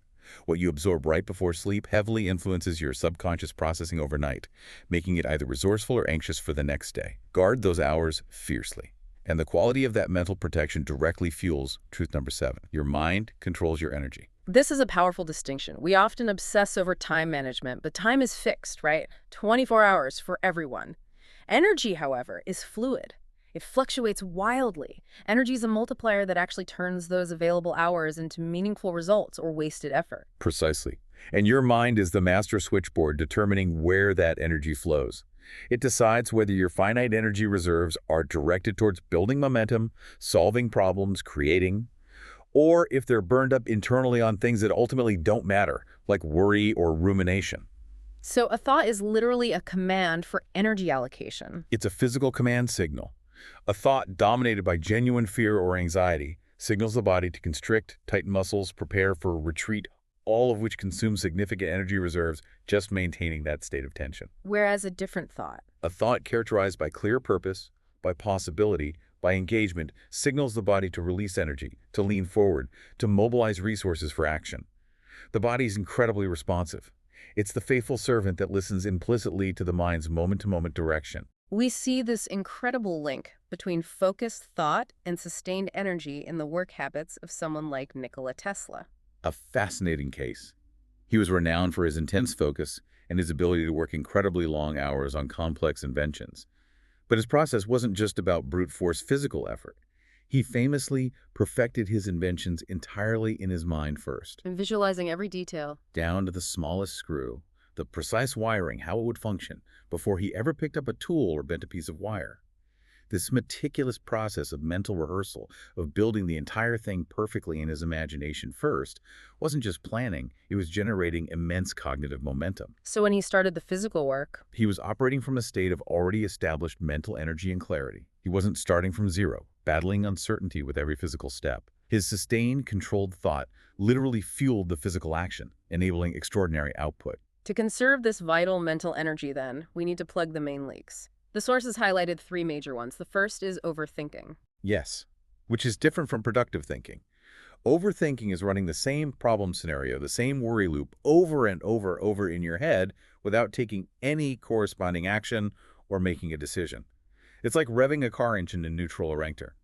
Speaker 2: What you absorb right before sleep heavily influences your subconscious processing overnight, making it either resourceful or anxious for the next day. Guard those hours fiercely. And the quality of that mental protection directly fuels truth number 7. Your mind controls your energy.
Speaker 1: This is a powerful distinction. We often obsess over time management, but time is fixed, right? 24 hours for everyone. Energy, however, is fluid. It fluctuates wildly. Energy is a multiplier that actually turns those available hours into meaningful results or wasted effort.
Speaker 2: Precisely. And your mind is the master switchboard determining where that energy flows. It decides whether your finite energy reserves are directed towards building momentum, solving problems, creating, or if they're burned up internally on things that ultimately don't matter, like worry or rumination.
Speaker 1: So a thought is literally a command for energy allocation.
Speaker 2: It's a physical command signal. A thought dominated by genuine fear or anxiety signals the body to constrict, tighten muscles, prepare for retreat, all of which consume significant energy reserves just maintaining that state of tension.
Speaker 1: Whereas a different thought.
Speaker 2: A thought characterized by clear purpose, by possibility, by engagement, signals the body to release energy, to lean forward, to mobilize resources for action. The body is incredibly responsive. It's the faithful servant that listens implicitly to the mind's moment-to-moment direction.
Speaker 1: We see this incredible link between focused thought and sustained energy in the work habits of someone like Nikola Tesla.
Speaker 2: A fascinating case. He was renowned for his intense focus and his ability to work incredibly long hours on complex inventions. But his process wasn't just about brute force physical effort. He famously perfected his inventions entirely in his mind first,
Speaker 1: And visualizing every detail.
Speaker 2: down to the smallest screw, the precise wiring, how it would function, before he ever picked up a tool or bent a piece of wire. This meticulous process of mental rehearsal, of building the entire thing perfectly in his imagination first, wasn't just planning, it was generating immense cognitive momentum.
Speaker 1: So when he started the physical work,
Speaker 2: He was operating from a state of already established mental energy and clarity. He wasn't starting from zero, battling uncertainty with every physical step. His sustained, controlled thought literally fueled the physical action, enabling extraordinary output.
Speaker 1: to conserve this vital mental energy then, we need to plug the main leaks. The sources highlighted three major ones. The first is overthinking.
Speaker 2: Yes, which is different from productive thinking. Overthinking is running the same problem scenario, the same worry loop, over and over in your head without taking any corresponding action or making a decision. It's like revving a car engine in neutral or enter.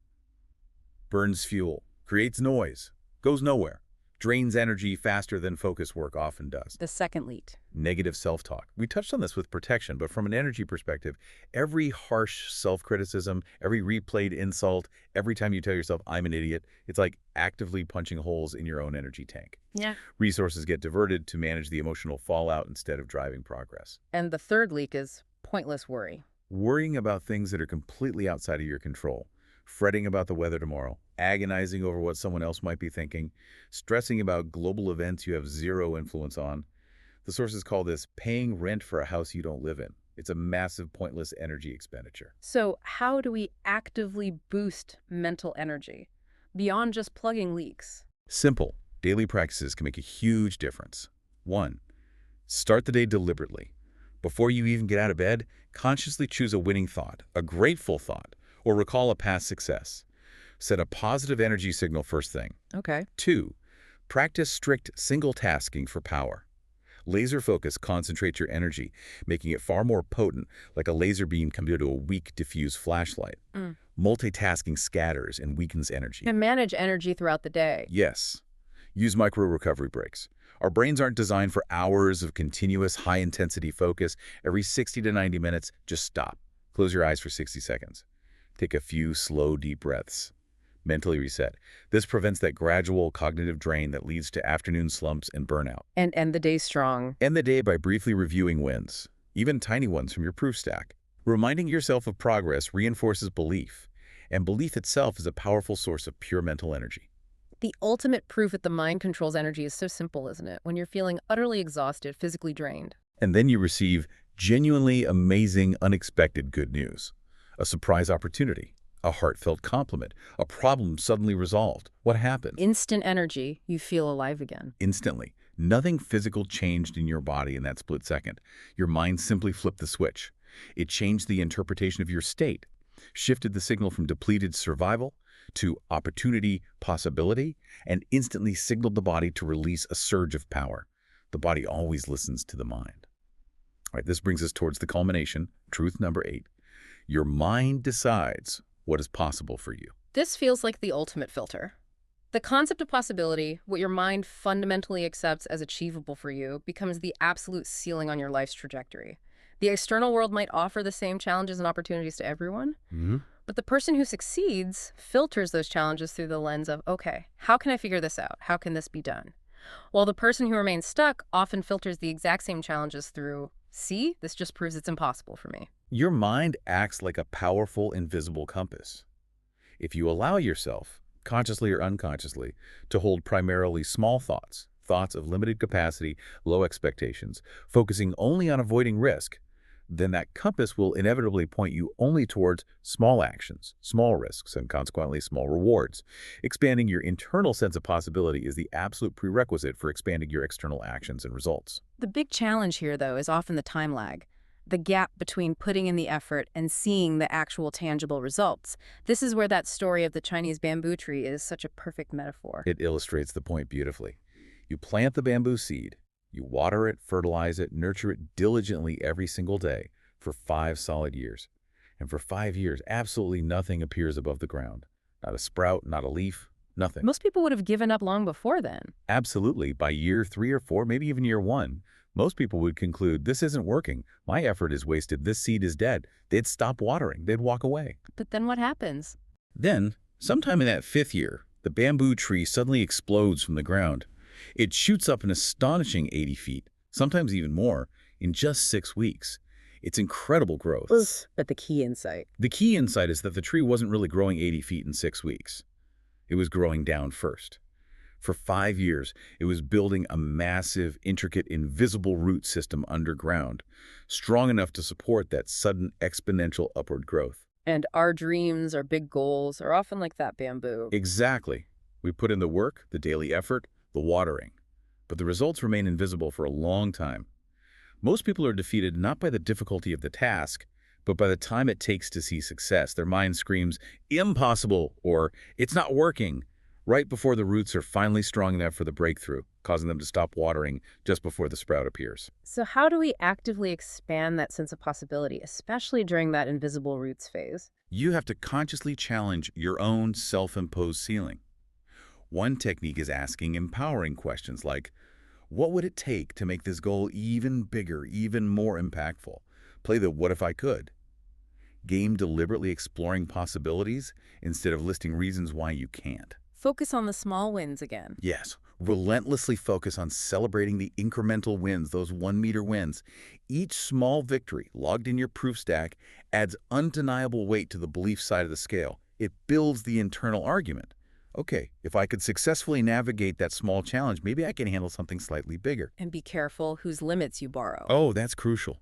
Speaker 2: Burns fuel, creates noise, goes nowhere, drains energy faster than focus work often does.
Speaker 1: The second lead.
Speaker 2: Negative self-talk. We touched on this with protection, but from an energy perspective, every harsh self-criticism, every replayed insult, every time you tell yourself, I'm an idiot, it's like actively punching holes in your own energy tank.
Speaker 1: Yeah.
Speaker 2: Resources get diverted to manage the emotional fallout instead of driving progress.
Speaker 1: And the third leak is pointless worry.
Speaker 2: Worrying about things that are completely outside of your control, fretting about the weather tomorrow, agonizing over what someone else might be thinking, stressing about global events you have zero influence on. The sources call this paying rent for a house you don't live in. It's a massive, pointless energy expenditure.
Speaker 1: So how do we actively boost mental energy beyond just plugging leaks?
Speaker 2: Simple, daily practices can make a huge difference. 1. Start the day deliberately. Before you even get out of bed, consciously choose a winning thought, a grateful thought, or recall a past success. Set a positive energy signal first thing.
Speaker 1: Okay.
Speaker 2: 2. Practice strict single tasking for power. Laser focus concentrates your energy, making it far more potent, like a laser beam compared to a weak, diffuse flashlight. Multitasking scatters and weakens energy.
Speaker 1: And manage energy throughout the day.
Speaker 2: Yes. Use micro-recovery breaks. Our brains aren't designed for hours of continuous high-intensity focus. Every 60 to 90 minutes, just stop. Close your eyes for 60 seconds. Take a few slow, deep breaths. Mentally reset. This prevents that gradual cognitive drain that leads to afternoon slumps and burnout.
Speaker 1: And end the day strong.
Speaker 2: End the day by briefly reviewing wins, even tiny ones from your proof stack. Reminding yourself of progress reinforces belief, and belief itself is a powerful source of pure mental energy.
Speaker 1: The ultimate proof that the mind controls energy is so simple, isn't it? When you're feeling utterly exhausted, physically drained.
Speaker 2: And then you receive genuinely amazing, unexpected good news. A surprise opportunity, a heartfelt compliment, a problem suddenly resolved. What happened?
Speaker 1: Instant energy, you feel alive again.
Speaker 2: Instantly. Nothing physical changed in your body in that split second. Your mind simply flipped the switch. It changed the interpretation of your state, shifted the signal from depleted survival to opportunity, possibility, and instantly signaled the body to release a surge of power. The body always listens to the mind. All right, this brings us towards the culmination, truth number 8. Your mind decides what is possible for you.
Speaker 1: This feels like the ultimate filter. The concept of possibility, what your mind fundamentally accepts as achievable for you, becomes the absolute ceiling on your life's trajectory. The external world might offer the same challenges and opportunities to everyone, but the person who succeeds filters those challenges through the lens of, okay, how can I figure this out? How can this be done? While the person who remains stuck often filters the exact same challenges through, see, this just proves it's impossible for me.
Speaker 2: Your mind acts like a powerful, invisible compass. If you allow yourself, consciously or unconsciously, to hold primarily small thoughts, thoughts of limited capacity, low expectations, focusing only on avoiding risk, then that compass will inevitably point you only towards small actions, small risks, and consequently small rewards. Expanding your internal sense of possibility is the absolute prerequisite for expanding your external actions and results.
Speaker 1: The big challenge here, though, is often the time lag, the gap between putting in the effort and seeing the actual tangible results. This is where that story of the Chinese bamboo tree is such a perfect metaphor.
Speaker 2: It illustrates the point beautifully. You plant the bamboo seed, You water it, fertilize it, nurture it diligently every single day for 5 solid years. And for 5 years, absolutely nothing appears above the ground. Not a sprout, not a leaf, nothing.
Speaker 1: Most people would have given up long before then.
Speaker 2: Absolutely. By year 3 or 4, maybe even year 1, most people would conclude, this isn't working. My effort is wasted. This seed is dead. They'd stop watering. They'd walk away.
Speaker 1: But then what happens?
Speaker 2: Then, sometime in that 5th year, the bamboo tree suddenly explodes from the ground. It shoots up an astonishing 80 feet, sometimes even more, in just 6 weeks. It's incredible growth.
Speaker 1: Ugh. But the key insight.
Speaker 2: The key insight is that the tree wasn't really growing 80 feet in 6 weeks. It was growing down first. For 5 years, it was building a massive, intricate, invisible root system underground, strong enough to support that sudden exponential upward growth.
Speaker 1: And our dreams, our big goals are often like that bamboo.
Speaker 2: Exactly. We put in the work, the daily effort, the watering. But the results remain invisible for a long time. Most people are defeated not by the difficulty of the task, but by the time it takes to see success. Their mind screams, impossible, or it's not working, right before the roots are finally strong enough for the breakthrough, causing them to stop watering just before the sprout appears.
Speaker 1: So how do we actively expand that sense of possibility, especially during that invisible roots phase?
Speaker 2: You have to consciously challenge your own self-imposed ceiling. One technique is asking empowering questions like, what would it take to make this goal even bigger, even more impactful? Play the what if I could game, deliberately exploring possibilities instead of listing reasons why you can't.
Speaker 1: Focus on the small wins again.
Speaker 2: Yes, relentlessly focus on celebrating the incremental wins, those 1-meter wins. Each small victory logged in your proof stack adds undeniable weight to the belief side of the scale. It builds the internal argument. Okay, if I could successfully navigate that small challenge, maybe I can handle something slightly bigger.
Speaker 1: And be careful whose limits you borrow.
Speaker 2: Oh, that's crucial.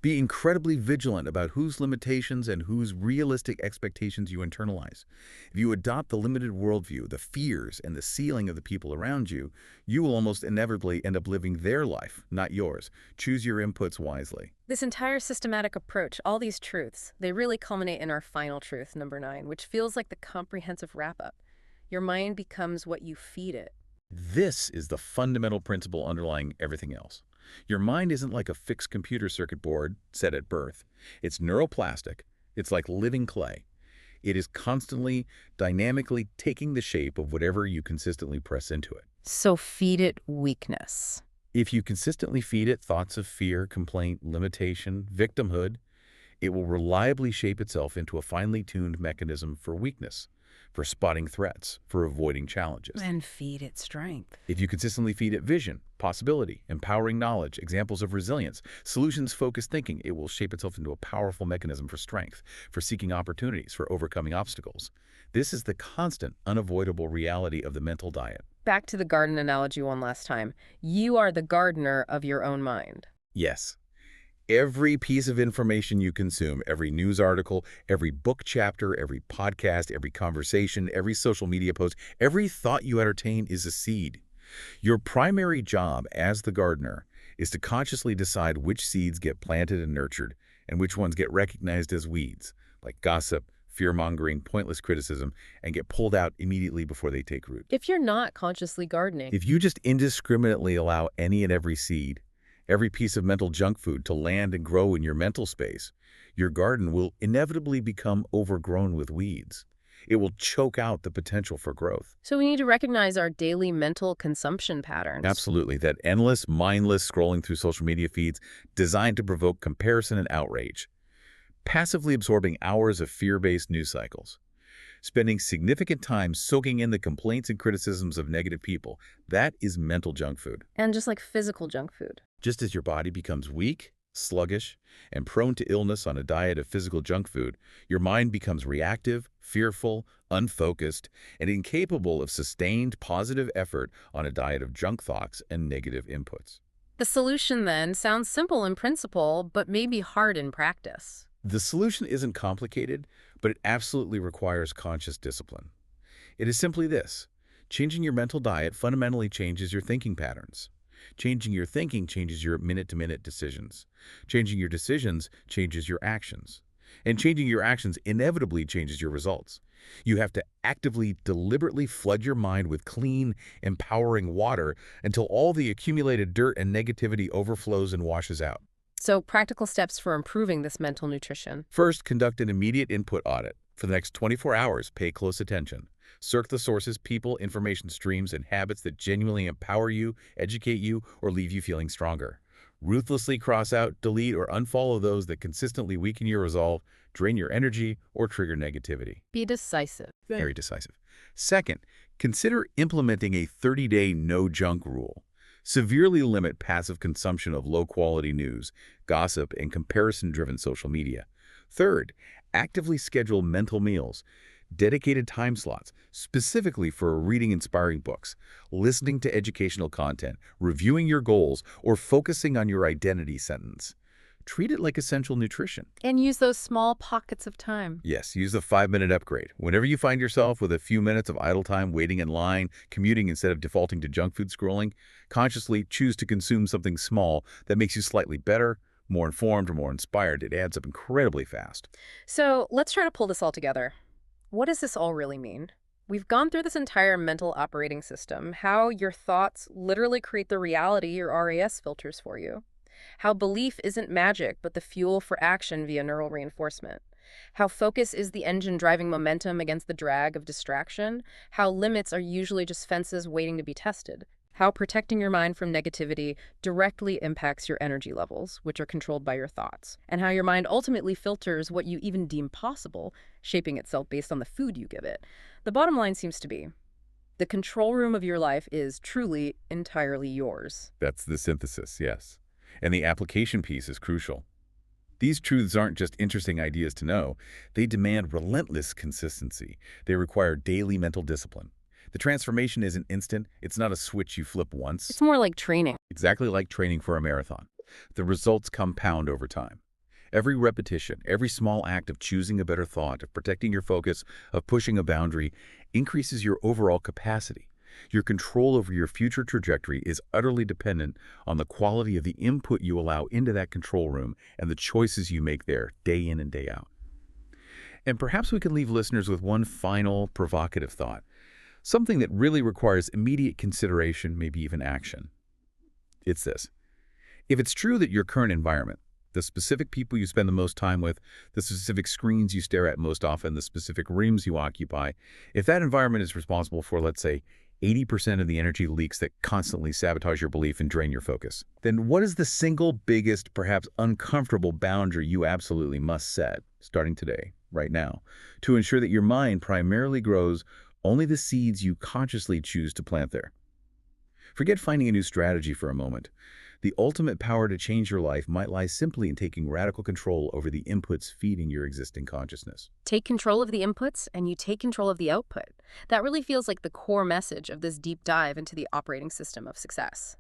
Speaker 2: Be incredibly vigilant about whose limitations and whose realistic expectations you internalize. If you adopt the limited worldview, the fears, and the ceiling of the people around you, you will almost inevitably end up living their life, not yours. Choose your inputs wisely.
Speaker 1: This entire systematic approach, all these truths, they really culminate in our final truth, number 9, which feels like the comprehensive wrap-up. Your mind becomes what you feed it.
Speaker 2: This is the fundamental principle underlying everything else. Your mind isn't like a fixed computer circuit board set at birth. It's neuroplastic. It's like living clay. It is constantly, dynamically taking the shape of whatever you consistently press into it.
Speaker 1: So feed it weakness.
Speaker 2: If you consistently feed it thoughts of fear, complaint, limitation, victimhood, it will reliably shape itself into a finely tuned mechanism for weakness, for spotting threats, for avoiding challenges.
Speaker 1: And feed it strength.
Speaker 2: If you consistently feed it vision, possibility, empowering knowledge, examples of resilience, solutions-focused thinking, it will shape itself into a powerful mechanism for strength, for seeking opportunities, for overcoming obstacles. This is the constant, unavoidable reality of the mental diet.
Speaker 1: Back to the garden analogy one last time. You are the gardener of your own mind.
Speaker 2: Yes. Every piece of information you consume, every news article, every book chapter, every podcast, every conversation, every social media post, every thought you entertain is a seed. Your primary job as the gardener is to consciously decide which seeds get planted and nurtured and which ones get recognized as weeds, like gossip, fear-mongering, pointless criticism, and get pulled out immediately before they take root.
Speaker 1: If you're not consciously gardening,
Speaker 2: If you just indiscriminately allow any and every seed, every piece of mental junk food to land and grow in your mental space, your garden will inevitably become overgrown with weeds. It will choke out the potential for growth.
Speaker 1: so we need to recognize our daily mental consumption patterns.
Speaker 2: Absolutely. That endless, mindless scrolling through social media feeds designed to provoke comparison and outrage. Passively absorbing hours of fear-based news cycles. Spending significant time soaking in the complaints and criticisms of negative people. That is mental junk food.
Speaker 1: And just like physical junk food.
Speaker 2: Just as your body becomes weak, sluggish, and prone to illness on a diet of physical junk food, your mind becomes reactive, fearful, unfocused, and incapable of sustained positive effort on a diet of junk thoughts and negative inputs.
Speaker 1: The solution then sounds simple in principle, but maybe hard in practice.
Speaker 2: The solution isn't complicated, but it absolutely requires conscious discipline. It is simply this: changing your mental diet fundamentally changes your thinking patterns. Changing your thinking changes your minute-to-minute decisions. Changing your decisions changes your actions. And changing your actions inevitably changes your results. You have to actively, deliberately flood your mind with clean, empowering water until all the accumulated dirt and negativity overflows and washes out.
Speaker 1: So practical steps for improving this mental nutrition.
Speaker 2: First, conduct an immediate input audit. For the next 24 hours, pay close attention. Search the sources, people, information streams, and habits that genuinely empower you, educate you, or leave you feeling stronger. Ruthlessly cross out, delete, or unfollow those that consistently weaken your resolve, drain your energy, or trigger negativity.
Speaker 1: Be decisive.
Speaker 2: Very decisive. Second, consider implementing a 30-day no-junk rule. Severely limit passive consumption of low-quality news, gossip, and comparison-driven social media. Third, actively schedule mental meals, dedicated time slots, specifically for reading inspiring books, listening to educational content, reviewing your goals, or focusing on your identity sentence. Treat it like essential nutrition.
Speaker 1: And use those small pockets of time.
Speaker 2: Yes, use the 5-minute upgrade. Whenever you find yourself with a few minutes of idle time waiting in line, commuting instead of defaulting to junk food scrolling, consciously choose to consume something small that makes you slightly better, more informed, or more inspired. It adds up incredibly fast.
Speaker 1: So let's try to pull this all together. What does this all really mean? We've gone through this entire mental operating system, how your thoughts literally create the reality your RAS filters for you, how belief isn't magic but the fuel for action via neural reinforcement, how focus is the engine driving momentum against the drag of distraction, how limits are usually just fences waiting to be tested, how protecting your mind from negativity directly impacts your energy levels, which are controlled by your thoughts, and how your mind ultimately filters what you even deem possible, shaping itself based on the food you give it. The bottom line seems to be, the control room of your life is truly entirely yours.
Speaker 2: That's the synthesis, yes. And the application piece is crucial. These truths aren't just interesting ideas to know. They demand relentless consistency. They require daily mental discipline. The transformation isn't instant. It's not a switch you flip once.
Speaker 1: It's more like training.
Speaker 2: Exactly like training for a marathon. The results compound over time. Every repetition, every small act of choosing a better thought, of protecting your focus, of pushing a boundary, increases your overall capacity. Your control over your future trajectory is utterly dependent on the quality of the input you allow into that control room and the choices you make there, day in and day out. And perhaps we can leave listeners with one final provocative thought. Something that really requires immediate consideration, maybe even action. It's this. If it's true that your current environment, the specific people you spend the most time with, the specific screens you stare at most often, the specific rooms you occupy, if that environment is responsible for, let's say, 80% of the energy leaks that constantly sabotage your belief and drain your focus, then what is the single biggest, perhaps uncomfortable boundary you absolutely must set, starting today, right now, to ensure that your mind primarily grows only the seeds you consciously choose to plant there? Forget finding a new strategy for a moment. The ultimate power to change your life might lie simply in taking radical control over the inputs feeding your existing consciousness.
Speaker 1: Take control of the inputs and you take control of the output. That really feels like the core message of this deep dive into the operating system of success.